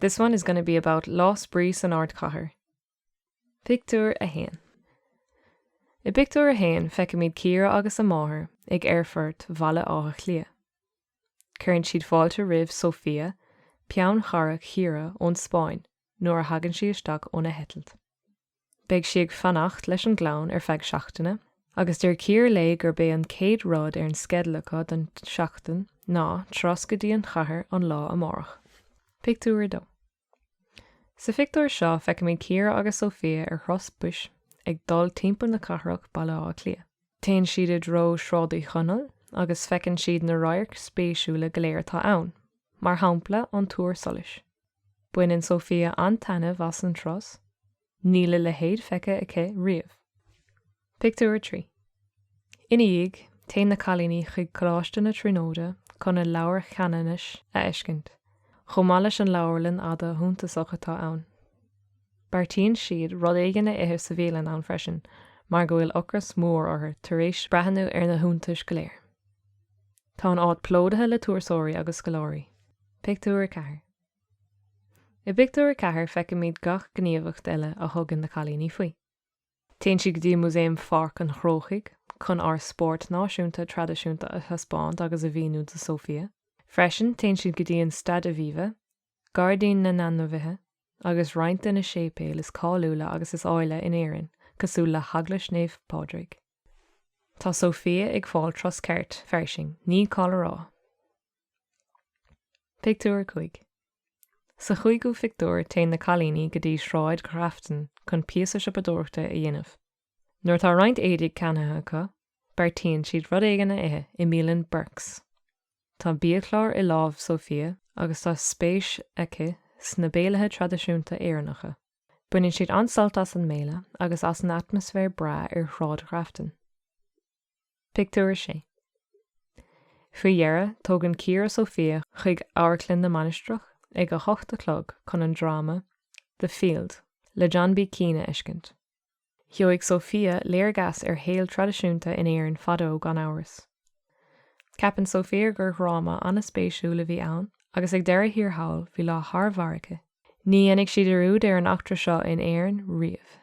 This one is going to be about Lost Breeze and Ardchathair. Pictiúr a hain. I Pictiúr a hain feicimid Ciara agus a máthair ag airfort bhaile áthach lia. Cuireann siad fáilte ribh Sophia, peann charach Ciara ón Spraoi, nuair a hagann si isteach óna hetalt. Beidh si ag fannacht leis an glann ar feadh seachtaine, agus dúir Ciara lé gur bé an céad rud ar an scedlacha den seachtain ná tros go dtí an chathair an lá amárach. Pictiúr dó. Sa Pictiúr seo feicimid Ciara agus Sophia ar chros buis ag dul timpeall na cathrach baile á lia. Téann siad i dro sráidaí chonal agus feiceann siad na roiirc spéisiúla go léir tá ann, mar hampla an túr solis. Buineann Sophia an tainmh as an tros, níla le héad feice aice riamh. Pictiúr 3. Ina dhiag, téann na cailíní chuig chláiste na trónóide chun na leabhar cheannis a eiscint. Chomáis an leabharlann ada thúntasacha tá ann. Beartaíonn siad rud éigean a ithe sa bhéalainn ann freisin, mar go bhfuil ocras mór orthu tar éis breathnú ar na thúntais go léir. Tá an áit plódathe le tuairisóirí agus go láirí. Pictiúr 4. I Pictiúr 4 feicimid gach gníomhacht eile a thugann na cailíní faoi. Téann siad go dtí Músaeum Pharc an Chróchaigh chun ár spórt náisiúnta tradiisiúnta a thaspáint agus a bhíonú de Sophia. Freisin téann siad go dtí an Stad a Bhíomha, Gardaín na Nanmhaithe, agus roinnt in na sépéal is cáiliúla agus is áile in éireann, cosúil le hagla snéamh Pádraig. Tá Sophia ag fáil tros ceart fearsing, ní cála rá. Pictiúr 5. Sa chuigú Pictiúr téann na cailíní go dtí sráid craftain chun píosa sipadúirta a dhéanamh. Nuair tá roinnt éideag ceannaithe acu, beartaíonn siad rud éigean a ithe i mílean burks. Tá bíochlár i lámh Sophia agus tá spéis aici sna béalathe tradiisiúnta éireannacha. Buineann siad ansalt as an méile agus as an atmosfér bra ar shráid craftain. Pictiúr 6. Faoi dhearra tógann Ciara Sophia chuig áirclinn na manistrach ag a 8 clog chun an drama The Field le John B. Keane eiscint. Theoigh Sophia léargas ar héal tradiisiúnta in éireann fadó gan áras. Capan Sophia gur ghráma anna spéisiúla bhí ann, agus ag deireadh thiarthail bhí lá thar mharacha. Ní dhéanamh siad arúd ar an achtra seo in éireann riamh.